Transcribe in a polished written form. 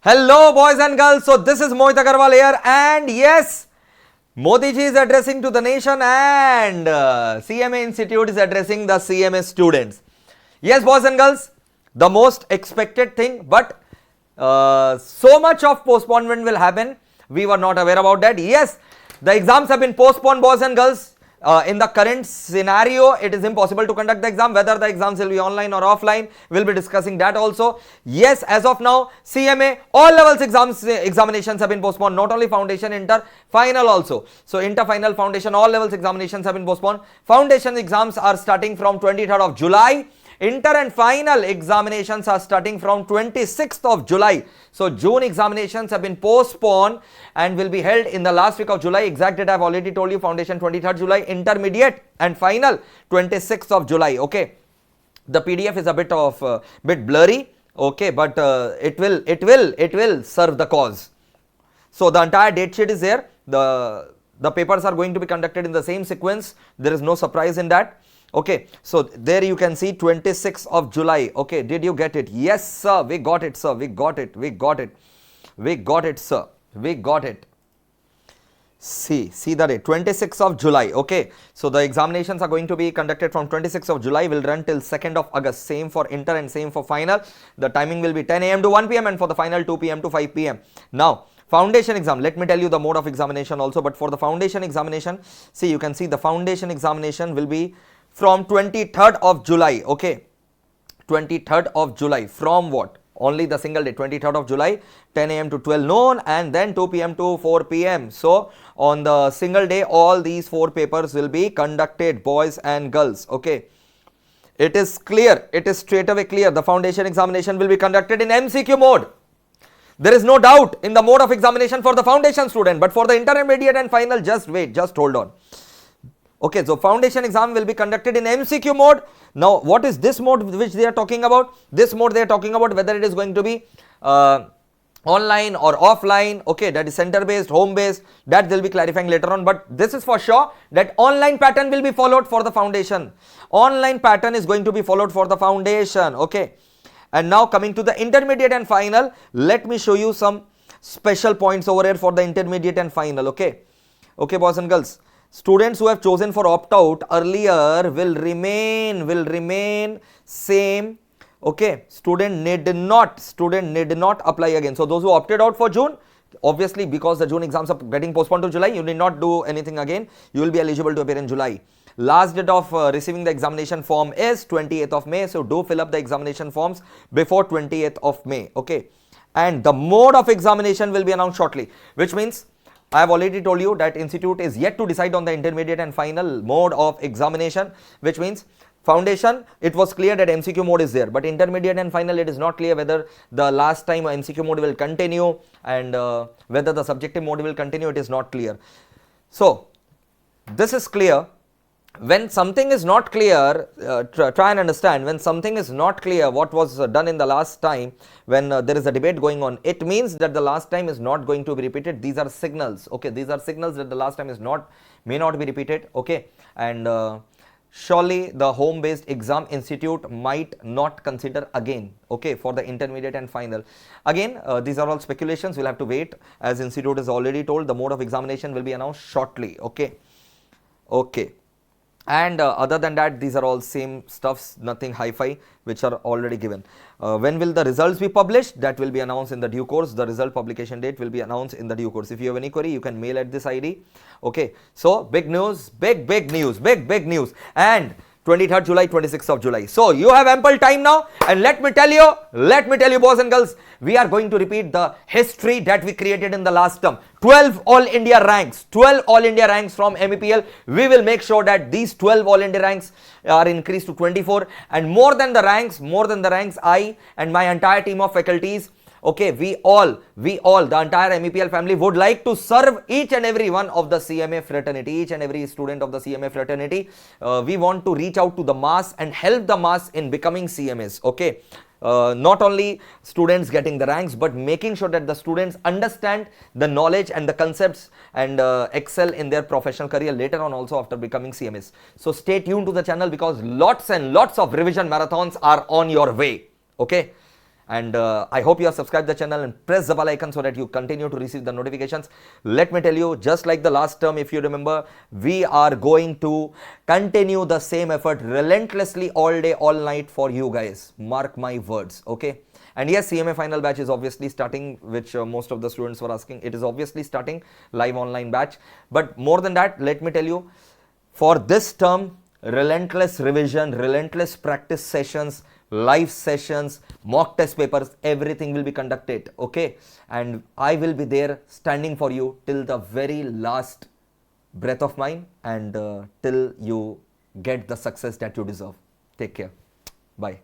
Hello, boys and girls. So, this is Mohit Agarwal here, and yes, Modi ji is addressing to the nation, and CMA Institute is addressing the CMA students. Yes, boys and girls, the most expected thing, but so much of postponement will happen. We were not aware about that. Yes, the exams have been postponed, boys and girls. In the current scenario, it is impossible to conduct the exam. Whether the exams will be online or offline, we'll be discussing that also. Yes, as of now, CMA, all levels examinations have been postponed. Not only foundation, inter, final also. So, inter, final, foundation, all levels examinations have been postponed. Foundation exams are starting from 23rd of July. Inter and final examinations are starting from 26th of July. So, June examinations have been postponed and will be held in the last week of July. Exact date I have already told you. Foundation 23rd July, intermediate and final 26th of July. Okay, the PDF is a bit blurry. Okay, but it will serve the cause. So, the entire date sheet is there. The papers are going to be conducted in the same sequence. There is no surprise in that. Okay, so there you can see 26th of July. Okay, did you get it? Yes, sir. We got it, sir. We got it, sir. We got it. See the date, 26th of July. Okay, so the examinations are going to be conducted from 26th of July, will run till 2nd of August. Same for inter and same for final. The timing will be 10 a.m. to 1 p.m. and for the final 2 p.m. to 5 p.m. Now, foundation exam, let me tell you the mode of examination also. But for the foundation examination, see, you can see the foundation examination will be from 23rd of July. Okay, 23rd of July, from what? Only the single day, 23rd of July, 10 a.m. to 12 noon and then 2 p.m. to 4 p.m. So, on the single day, all these 4 papers will be conducted, boys and girls. Okay, it is clear, it is straight away clear. The foundation examination will be conducted in MCQ mode. There is no doubt in the mode of examination for the foundation student, but for the intermediate and final, just wait, just hold on. Okay, so foundation exam will be conducted in MCQ mode. Now, what is this mode which they are talking about? This mode they are talking about whether it is going to be online or offline. Okay, that is center based, home based, that they'll be clarifying later on. But this is for sure that online pattern will be followed for the foundation. Online pattern is going to be followed for the foundation. Okay, and now coming to the intermediate and final, let me show you some special points over here for the intermediate and final. Okay, okay, boys and girls. Students who have chosen for opt-out earlier will remain same. Okay, student need not apply again. So, those who opted out for June, obviously because the June exams are getting postponed to July, you need not do anything again. You will be eligible to appear in July. Last date of receiving the examination form is 28th of May. So, do fill up the examination forms before 28th of May. Okay, and the mode of examination will be announced shortly, which means I have already told you that institute is yet to decide on the intermediate and final mode of examination, which means foundation, it was clear that MCQ mode is there, but intermediate and final, it is not clear whether the last time MCQ mode will continue and whether the subjective mode will continue, it is not clear. So, this is clear. When something is not clear, try and understand, when something is not clear what was done in the last time, when there is a debate going on, it means that the last time is not going to be repeated. These are signals. Okay, these are signals that the last time may not be repeated. Okay, and surely the home based exam institute might not consider again. Okay, for the intermediate and final. Again, these are all speculations. We'll have to wait, as institute is already told the mode of examination will be announced shortly. Okay. And other than that, these are all same stuffs, nothing hi-fi, which are already given. When will the results be published? That will be announced in the due course. The result publication date will be announced in the due course. If you have any query, you can mail at this ID. Okay, so big news, big news. And 23rd July, 26th of July. So, you have ample time now, and let me tell you, boys and girls, we are going to repeat the history that we created in the last term. 12 All India ranks from MEPL. We will make sure that these 12 All India ranks are increased to 24, and more than the ranks, I and my entire team of faculties, okay, we all, the entire MEPL family would like to serve each and every one of the CMA fraternity, each and every student of the CMA fraternity. We want to reach out to the mass and help the mass in becoming CMAs. Okay, not only students getting the ranks, but making sure that the students understand the knowledge and the concepts and excel in their professional career later on also after becoming CMAs. So, stay tuned to the channel because lots and lots of revision marathons are on your way. Okay. And I hope you have subscribed the channel and press the bell icon so that you continue to receive the notifications. Let me tell you, just like the last term, if you remember, we are going to continue the same effort relentlessly all day, all night for you guys. Mark my words, okay? And yes, CMA final batch is obviously starting, which most of the students were asking. It is obviously starting, live online batch. But more than that, let me tell you, for this term, relentless revision, relentless practice sessions, live sessions, mock test papers, everything will be conducted, okay? And I will be there standing for you till the very last breath of mine, and till you get the success that you deserve. Take care. Bye.